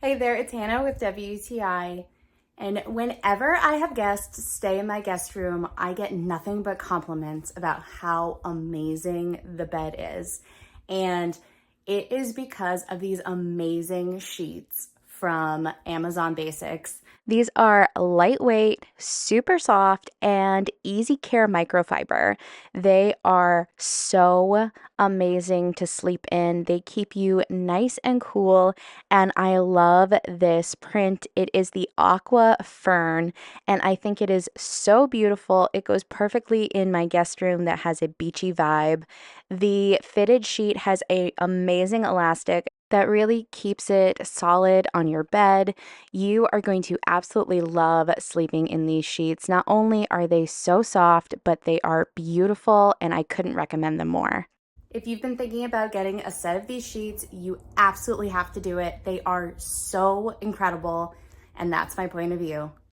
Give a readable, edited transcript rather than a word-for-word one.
Hey there, it's Hannah with WTI. And whenever I have guests stay in my guest room, I get nothing but compliments about how amazing the bed is. And it is because of these amazing sheets from Amazon Basics. These are lightweight, super soft, and easy care microfiber. They are so amazing to sleep in. They keep you nice and cool, and I love this print. It is the aqua fern, and I think it is so beautiful. It goes perfectly in my guest room that has a beachy vibe. The fitted sheet has a amazing elastic that really keeps it solid on your bed. You are going to absolutely love sleeping in these sheets. Not only are they so soft, but they are beautiful, and I couldn't recommend them more. If you've been thinking about getting a set of these sheets, you absolutely have to do it. They are so incredible, and that's my point of view.